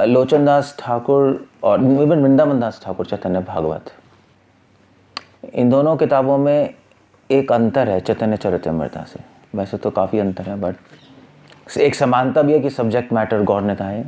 लोचन दास ठाकुर और इवन वृंदावन दास ठाकुर चैतन्य भागवत, इन दोनों किताबों में एक अंतर है चैतन्य चरितमृता से। वैसे तो काफ़ी अंतर है, बट एक समानता भी है कि सब्जेक्ट मैटर गौर नेताएं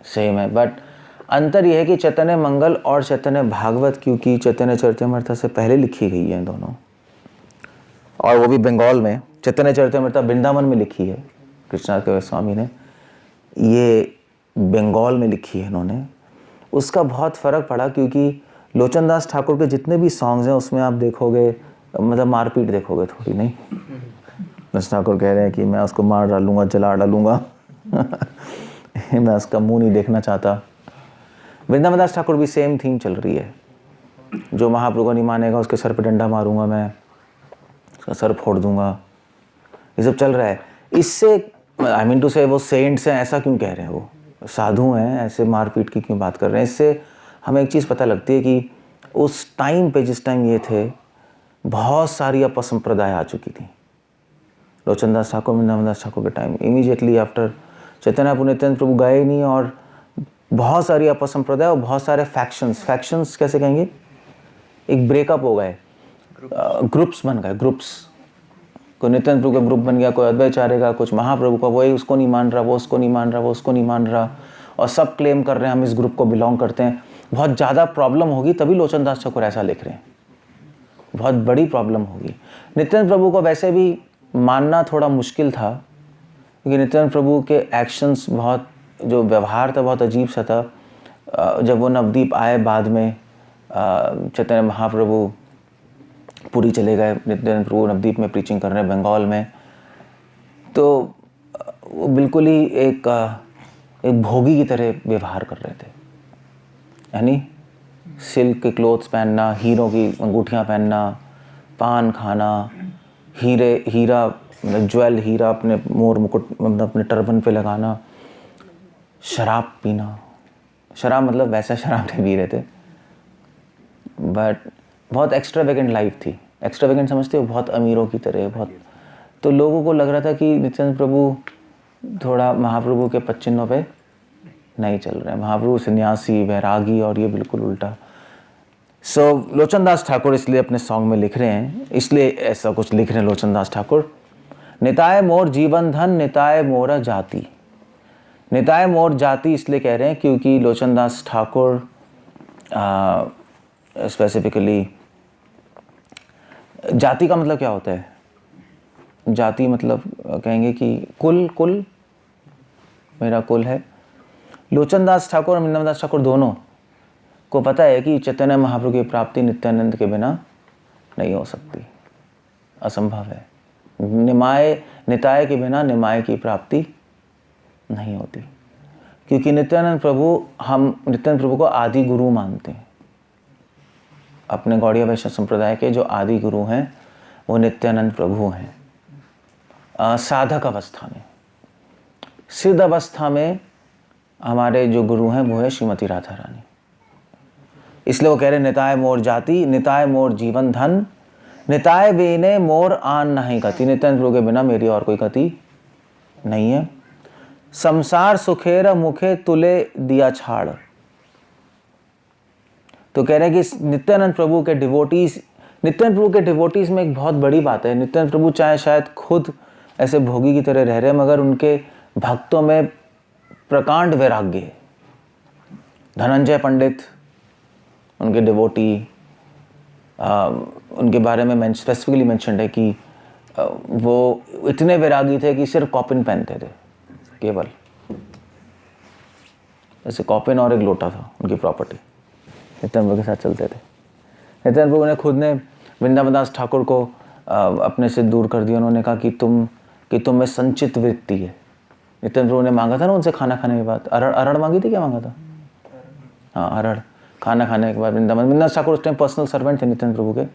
सेम है, बट अंतर यह है कि चैतन्य मंगल और चैतन्य भागवत, क्योंकि चैतन्य चरितमृता से पहले लिखी गई है दोनों, और वो भी बंगाल में। चैतन्य चरितमृता वृंदावन में लिखी है कृष्णदास कविराज स्वामी ने, ये बंगाल में लिखी है इन्होंने। उसका बहुत फ़र्क पड़ा, क्योंकि लोचन दास ठाकुर के जितने भी सॉन्ग्स हैं उसमें आप देखोगे मतलब मारपीट देखोगे थोड़ी, नहीं? दास ठाकुर कह रहे हैं कि मैं उसको मार डालूंगा, जला डालूंगा मैं उसका मुंह नहीं देखना चाहता। वृंदावन दास ठाकुर भी सेम थीम चल रही है, जो महाप्रभु को नहीं मानेगा उसके सर पे डंडा मारूंगा मैं, उसका सर फोड़ दूंगा, ये सब चल रहा है। इससे आई मीन टू से वो सेंट्स हैं ऐसा क्यों कह रहे हैं, वो साधु हैं, ऐसे मारपीट की क्यों बात कर रहे हैं? इससे हमें एक चीज़ पता लगती है कि उस टाइम पे, जिस टाइम ये थे, बहुत सारी अपसंप्रदाय आ चुकी थी। लोचन दास ठाकुर, वृंदावन दास ठाकुर के टाइम इमीडिएटली आफ्टर चैतन्य नित्यानंद प्रभु गए नहीं, और बहुत सारी अपसंप्रदाय और बहुत सारे फैक्शंस कैसे कहेंगे, एक ब्रेकअप हो गए, ग्रुप्स बन गए, ग्रुप्स। कोई नित्यानंद प्रभु का ग्रुप बन गया, कोई अद्वैताचार्य का, कुछ महाप्रभु का, वही उसको नहीं मान रहा, वो उसको नहीं मान रहा, वो उसको नहीं मान रहा, और सब क्लेम कर रहे हैं हम इस ग्रुप को बिलोंग करते हैं। बहुत ज़्यादा प्रॉब्लम होगी, तभी लोचन दास ठाकुर ऐसा लिख रहे हैं, बहुत बड़ी प्रॉब्लम होगी। नित्यानंद प्रभु को वैसे भी मानना थोड़ा मुश्किल था, क्योंकि नित्यानंद प्रभु के एक्शंस बहुत, जो व्यवहार था बहुत अजीब सा था। जब वो नवदीप आए बाद में, चैतन्य महाप्रभु पुरी चले गए, नित्यानंद प्रभु नवदीप में प्रीचिंग कर रहे हैं बंगाल में, तो वो बिल्कुल ही एक भोगी की तरह व्यवहार कर रहे थे। यानी सिल्क के क्लोथ्स पहनना, हीरों की अंगूठियाँ पहनना, पान खाना, हीरा मतलब ज्वेल हीरा अपने मोर मुकुट मतलब अपने टर्बन पे लगाना, शराब पीना। शराब मतलब वैसा शराब नहीं पी रहे थे, बट बहुत एक्स्ट्रावेगेंट लाइफ थी। एक्स्ट्रावेगेंट समझते हो, बहुत अमीरों की तरह, बहुत। तो लोगों को लग रहा था कि नित्यानंद प्रभु थोड़ा महाप्रभु के पच्चिनों पे नहीं चल रहे हैं, महाप्रभु सन्यासी, वैरागी, और ये बिल्कुल उल्टा। लोचन दास ठाकुर इसलिए अपने सॉन्ग में लिख रहे हैं, इसलिए ऐसा कुछ लिख रहे हैं लोचन दास ठाकुर। निताय मोर जीवन धन, निताय मोरा जाति। निताय मोर जाति इसलिए कह रहे हैं क्योंकि लोचन दास ठाकुर स्पेसिफिकली, जाति का मतलब क्या होता है? जाति मतलब कहेंगे कि कुल मेरा कुल है। लोचन दास ठाकुर और वृंदावन दास ठाकुर दोनों को पता है कि चैतन्य महाप्रभु की प्राप्ति नित्यानंद के बिना नहीं हो सकती, असंभव है। निताय के बिना निमाय की प्राप्ति नहीं होती, क्योंकि नित्यानंद प्रभु को आदि गुरु मानते हैं। अपने गौड़ीय वैष्णव संप्रदाय के जो आदि गुरु हैं वो नित्यानंद प्रभु हैं। साधक अवस्था में, सिद्ध अवस्था में हमारे जो गुरु हैं वो है श्रीमती राधा रानी। इसलिए वो कह रहे निताय मोर जाति, निताय मोर जीवन धन, निताय बेने मोर आन नहीं गति। नित्यानंद प्रभु के बिना मेरी और कोई गति नहीं है। संसार सुखेर मुखे तुले दिया छाड़। तो कह रहे हैं कि नित्यानंद प्रभु के डिवोटीज में एक बहुत बड़ी बात है। नित्यानंद प्रभु चाहे शायद खुद ऐसे भोगी की तरह रह रहे हैं, मगर उनके भक्तों में प्रकांड वैराग्य है। धनंजय पंडित उनके डिवोटी, उनके बारे में स्पेसिफिकली मेंशन्ड है कि वो इतने वैरागी थे कि सिर्फ कॉपिन पहनते थे, केवल ऐसे कॉपिन और एक लोटा था उनकी प्रॉपर्टी। नित्यानंद प्रभु के साथ चलते थे। नित्यानंद प्रभु ने खुद ने वृंदावन दास ठाकुर को अपने से दूर कर दिया। उन्होंने कहा कि तुम में संचित वृत्ति है। नित्यानंद प्रभु ने मांगा था ना उनसे खाना खाने के बाद, अरड़ मांगी थी, क्या मांगा था? हाँ, अरड़। खाना खाने के बाद वृंदावन दास ठाकुर उस टाइम पर्सनल सर्वेंट थे नित्यानंद प्रभु के।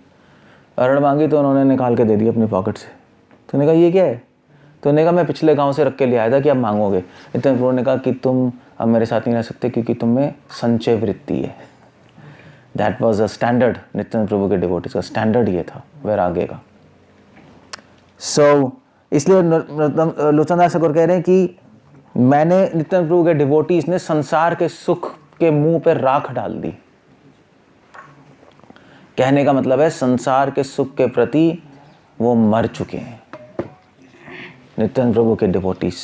अरड़ मांगी तो उन्होंने निकाल के दे दी अपनी पॉकेट से। तो उन्होंने कहा ये क्या है? तो उन्होंने कहा मैं पिछले गाँव से रख के ले आया था कि अब मांगोगे। नित्यानंद प्रभु ने कहा कि तुम अब मेरे साथ नहीं रह सकते क्योंकि तुम में संचय वृत्ति है। That was a standard. Nityananda Prabhu के डिवोटीज का स्टैंडर्ड ये था वैराग्य का। इसलिए लोचन दास ठाकुर कह रहे हैं कि मैंने नित्यानंद प्रभु के डिवोटीज ने संसार के सुख के मुंह पे राख डाल दी। कहने का मतलब है संसार के सुख के प्रति वो मर चुके हैं नित्यानंद प्रभु के डिवोटीज।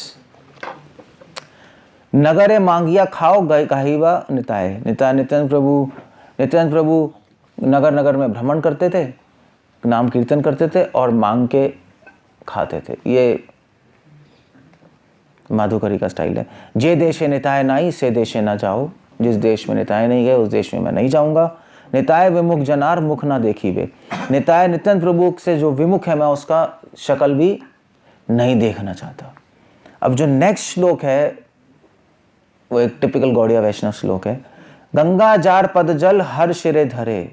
नगरे मांगिया खाओ गाहिबा निताय। नित्यानंद प्रभु नगर नगर में भ्रमण करते थे, नाम कीर्तन करते थे और मांग के खाते थे। ये माधुकरी का स्टाइल है। जे देशे निताय नाई से देशे ना जाओ। जिस देश में निताय नहीं गए उस देश में मैं नहीं जाऊंगा। निताय विमुख जनार मुख ना देखी वे। निताय नित्यानंद प्रभु से जो विमुख है मैं उसका शक्ल भी नहीं देखना चाहता। अब जो नेक्स्ट श्लोक है वो एक टिपिकल गौड़िया वैष्णव श्लोक है। गंगा जार पद जल हर शिरे धरे।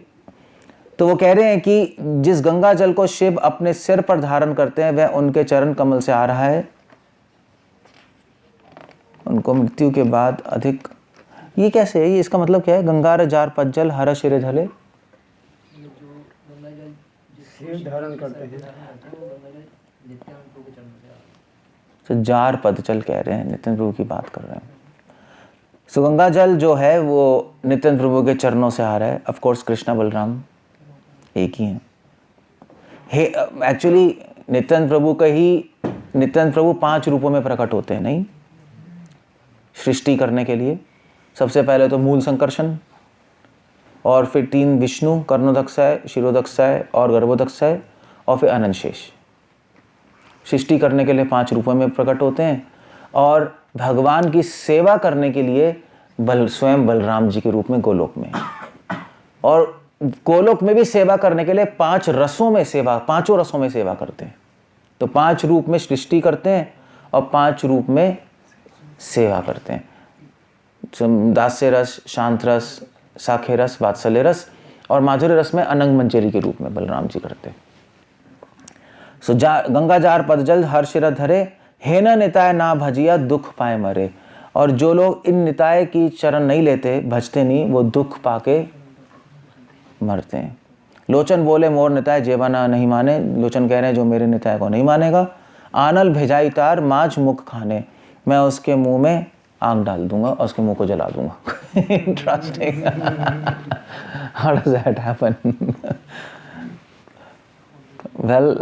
तो वो कह रहे हैं कि जिस गंगा जल को शिव अपने सिर पर धारण करते हैं वह उनके चरण कमल से आ रहा है। उनको मृत्यु के बाद अधिक, ये कैसे है? ये इसका मतलब क्या है? गंगार जार पद जल हर शिरे धरे, धारण करते हैं। तो जार पद जल कह रहे हैं, नित्यानंद प्रभु की बात कर रहे हैं। सो गंगा जल जो है वो नित्यानंद प्रभु के चरणों से आ रहा है। ऑफ कोर्स कृष्णा बलराम एक ही हैं। एक्चुअली नित्यानंद प्रभु 5 रूपों में प्रकट होते हैं, नहीं? सृष्टि करने के लिए सबसे पहले तो मूल संकर्षण, और फिर 3 विष्णु, कर्णोदक्षाय, शिरोदक्षाय और गर्भोदक्षाय, और फिर अनंत शेष। सृष्टि करने के लिए 5 रूपों में प्रकट होते हैं। और भगवान की सेवा करने के लिए स्वयं बलराम जी के रूप में गोलोक में, और गोलोक में भी सेवा करने के लिए 5 रसों में सेवा, 5 रसों में सेवा करते हैं। तो 5 रूप में सृष्टि करते हैं और 5 रूप में सेवा करते हैं। दास्य रस, शांत रस, साखे रस, वात्सल्य रस, और माधुर्य रस में अनंग मंजरी के रूप में बलराम जी करते हैं। सो गंगा जार पद जल हर शिर धरे। हेना निताय ना भजिया दुख पाए मरे। और जो लोग इन निताय की चरण नहीं लेते, भजते नहीं, वो दुख पाके मरते हैं। लोचन बोले मोर निताय जेबाना नहीं माने। लोचन कह रहे हैं जो मेरे निताय को नहीं मानेगा, आनल भेजाई तार माज मुख खाने। मैं उसके मुंह में आग डाल दूंगा और उसके मुंह को जला दूंगा। Interesting. How does that happen? Well,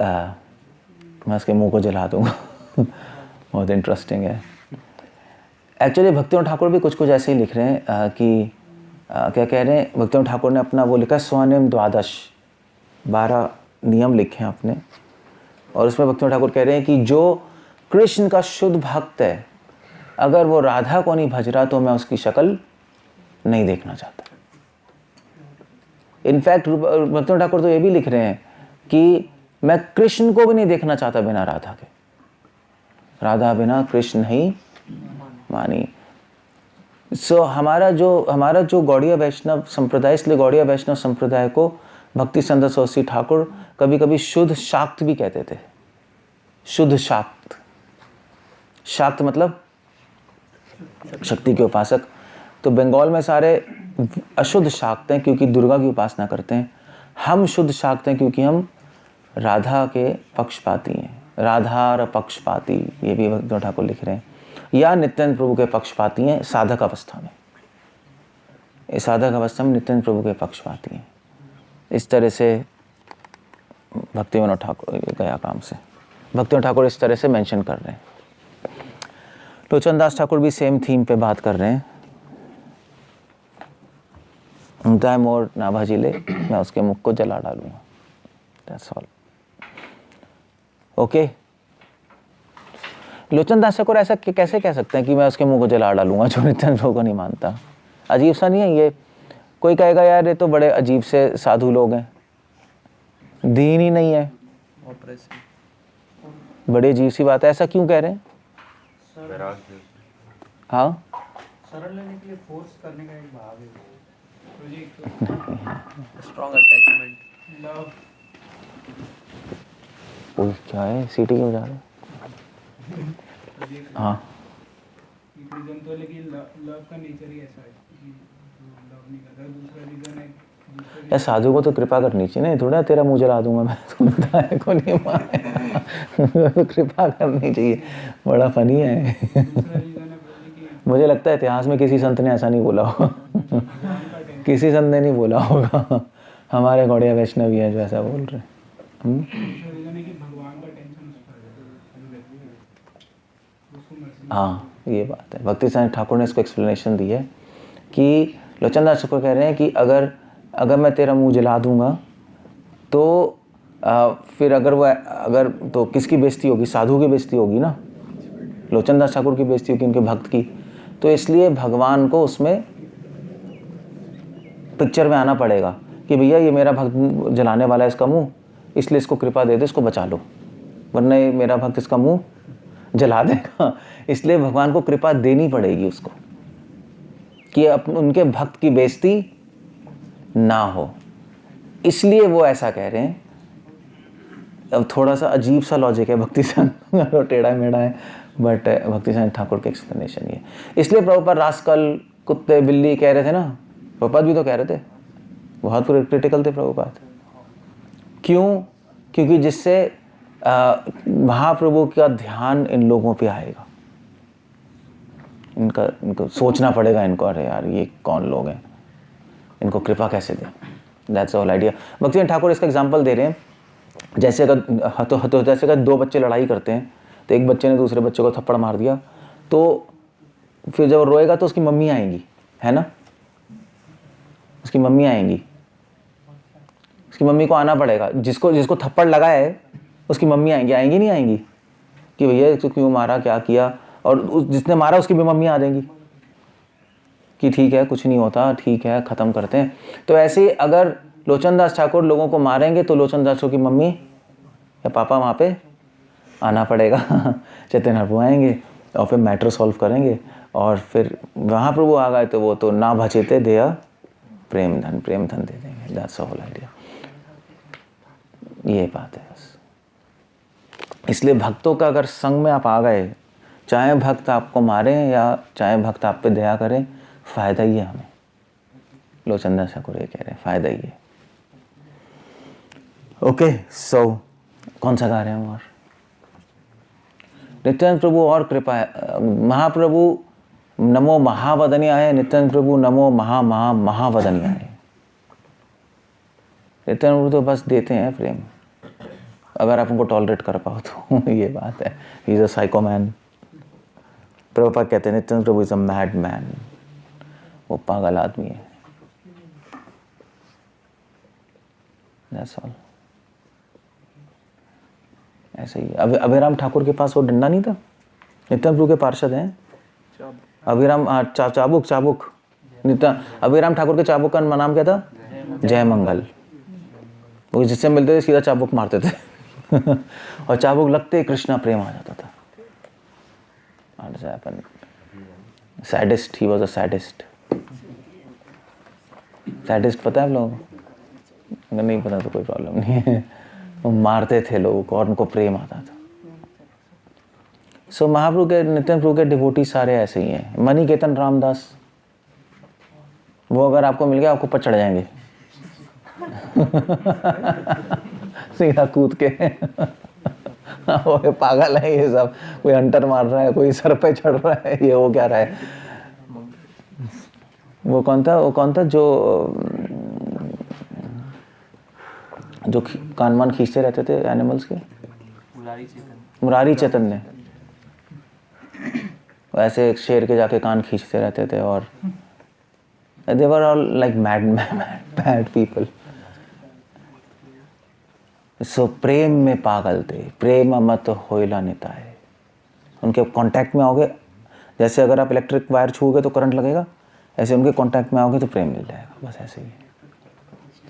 मैं उसके मुंह को जला दूंगा। बहुत इंटरेस्टिंग है। एक्चुअली भक्तियों ठाकुर भी कुछ ऐसे ही लिख रहे हैं कि क्या कह रहे हैं? भक्तियों ठाकुर ने अपना वो लिखा स्वनियम 12 नियम लिखे हैं अपने, और उसमें भक्तियों ठाकुर कह रहे हैं कि जो कृष्ण का शुद्ध भक्त है, अगर वो राधा को नहीं भज रहा तो मैं उसकी शक्ल नहीं देखना चाहता। इनफैक्ट भक्तियों ठाकुर तो ये भी लिख रहे हैं कि मैं कृष्ण को भी नहीं देखना चाहता बिना राधा के। राधा बिना कृष्ण नहीं मानी। सो हमारा जो गौड़िया वैष्णव संप्रदाय, इसलिए गौड़िया वैष्णव संप्रदाय को भक्ति संत सरस्वती ठाकुर कभी कभी शुद्ध शाक्त भी कहते थे। शुद्ध शाक्त, शाक्त मतलब शक्ति के उपासक। तो बंगाल में सारे अशुद्ध शाक्त हैं क्योंकि दुर्गा की उपासना करते हैं। हम शुद्ध शाक्त हैं क्योंकि हम राधा के पक्षपाती हैं। राधार पक्षपाती, ये भी भक्ति ठाकुर लिख रहे हैं। या नित्यानंद प्रभु के पक्षपाती हैं साधक अवस्था में। इस साधक अवस्था में नित्यानंद प्रभु के पक्षपाती हैं। इस तरह से भक्ति विनोद ठाकुर गया काम से भक्ति ठाकुर इस तरह से मेंशन कर रहे हैं। लोचन दास ठाकुर भी सेम थीम पे बात कर रहे हैं। दाय मोर ना भाजी ले, मैं उसके मुख को जला डालूंगा। That's all. Okay. Lochan Das Thakur ऐसा कैसे कह सकते हैं कि मैं उसके मुंह को जला डालूंगा जो नित्यानंद प्रभु को नहीं मानता? अजीब सा नहीं है ये? कोई कहेगा यार ये तो बड़े अजीब से साधु लोग हैं, दीन ही नहीं है, बड़ी अजीब सी बात है। ऐसा क्यों कह रहे हैं? हाँ, सरल लेने के लिए फोर्स करने का एक भाव है। Strong attachment, love. ओह क्या है, सीटी क्यों जा रहे? हाँ, रीजन तो लेकिन लव का नेचर ही ऐसा है कि लव नहीं करता। दूसरा रीजन है, या साधु को तो कृपा करनी चाहिए ना, थोड़ा तेरा मुंह जला दूंगा मैं, तुम बताए को नहीं माने। कृपा करनी चाहिए, बड़ा फनी है। दूसरा रीजन मुझे लगता है इतिहास में किसी संत ने ऐसा नहीं बोला होगा। किसी संत ने नहीं बोला होगा। हमारे गौड़िया वैष्णवी हैं जो ऐसा बोल रहे हैं। रीजन है कि भगवान का टेंशन उस पर है, उसको मर्जी। हाँ, ये बात है। भक्ति सिद्धांत ठाकुर ने इसको एक्सप्लेनेशन दी है कि लोचन दास ठाकुर कह रहे हैं कि अगर मैं तेरा मुंह जला दूंगा तो फिर अगर तो किसकी बेइज्जती होगी? साधु की बेइज्जती होगी ना। लोचन दास ठाकुर की बेइज्जती होगी, उनके भक्त की। तो इसलिए भगवान को उसमें पिक्चर में आना पड़ेगा कि भैया ये मेरा भक्त जलाने वाला है इसका मुंह, इसलिए इसको कृपा दे दे, इसको बचा लो, वरना ये मेरा भक्त इसका मुंह जला देगा। इसलिए भगवान को कृपा देनी पड़ेगी उसको कि उनके भक्त की बेइज्जती ना हो। इसलिए वो ऐसा कह रहे हैं। अब थोड़ा सा अजीब सा लॉजिक है भक्ति सिद्धांत, टेढ़ा मेढ़ा है, बट भक्ति सिद्धांत ठाकुर के एक्सप्लेनेशन ये। इसलिए प्रभुपाद रास्कल, कुत्ते, बिल्ली कह रहे थे ना, प्रभुपाद भी तो कह रहे थे, बहुत क्रिटिकल थे प्रभुपाद। क्यों? क्योंकि जिससे महाप्रभु का ध्यान इन लोगों पे आएगा। इनको सोचना पड़ेगा इनको, अरे यार ये कौन लोग हैं, इनको कृपा कैसे दें। That's all idea. भक्ति ठाकुर इसका एग्जांपल दे रहे हैं, जैसे अगर दो बच्चे लड़ाई करते हैं तो एक बच्चे ने दूसरे बच्चे को थप्पड़ मार दिया, तो फिर जब रोएगा तो उसकी मम्मी आएंगी, है ना, उसकी मम्मी आएंगी, उसकी मम्मी को आना पड़ेगा। जिसको थप्पड़ लगा है उसकी मम्मी आएंगी नहीं आएंगी कि भैया इसको क्यों मारा, क्या किया, और जिसने मारा उसकी भी मम्मी आ जाएंगी कि ठीक है कुछ नहीं होता, ठीक है ख़त्म करते हैं। तो ऐसे ही अगर लोचन दास ठाकुर लोगों को मारेंगे तो लोचन दास की मम्मी या पापा वहाँ पे आना पड़ेगा। चैतन्य प्रभु आएंगे और फिर मैटर सॉल्व करेंगे, और फिर वहाँ प्रभु आ गए तो वो तो ना भचेते देया प्रेम धन दे देंगे। That's whole idea. ये बात है बस। इसलिए भक्तों का अगर संग में आप आ गए, चाहे भक्त आपको मारें या चाहे भक्त आप पे दया करें, फ़ायदा ही है हमें। लोचन दास ठाकुर ये कह रहे हैं, फ़ायदा ही है। ओके, सो कौन सा गा रहे हैं? और नित्यानंद प्रभु और कृपा है। महाप्रभु नमो महावदनिया है, नित्यानंद प्रभु नमो महावदनिया है। नित्यानंद प्रभु तो बस देते हैं प्रेम, अगर आप उनको टॉलरेट कर पाओ तो। ये बात है। He is a psycho man. Prabhupada कहते हैं नित्यानंद प्रभु इज अ मैड मैन, वो पागल आदमी है। That's all. ऐसे ही अभिराम ठाकुर के पास वो डंडा नहीं था, नित्यानंद प्रभु के पार्षद हैं अभिराम चाबुक अभिराम ठाकुर के चाबुक का नाम क्या था? जय मंगल। वो जिससे मिलते थे सीधा चाबुक मारते थे और चाबुक लगते ही कृष्णा प्रेम आ जाता था। Sadist, he was a sadist. Sadist पता है आप लोगों को? अगर नहीं पता तो कोई प्रॉब्लम नहीं है। वो मारते थे लोगों को और उनको प्रेम आता था। सो महाप्रभु के, नित्यानंद प्रभु के डिवोटी सारे ऐसे ही हैं। मणिकेतन रामदास, वो अगर आपको मिल गया आपको पर चढ़ जाएंगे सीधा कूद के। वो पागल है ये सब, कोई हंटर मार रहा है, कोई सर पे चढ़ रहा है, ये वो क्या रहा है। वो कौन था जो कान मान खींचते रहते थे एनिमल्स के? मुरारी चैतन्य। ऐसे शेर के जाके कान खींचते रहते थे, और they were all like mad people. So प्रेम में पागल थे। प्रेम मत होइला निताय। उनके कांटेक्ट में आओगे, जैसे अगर आप इलेक्ट्रिक वायर छूओगे तो करंट लगेगा, ऐसे उनके कांटेक्ट में आओगे तो प्रेम मिल जाएगा। बस ऐसे ही है।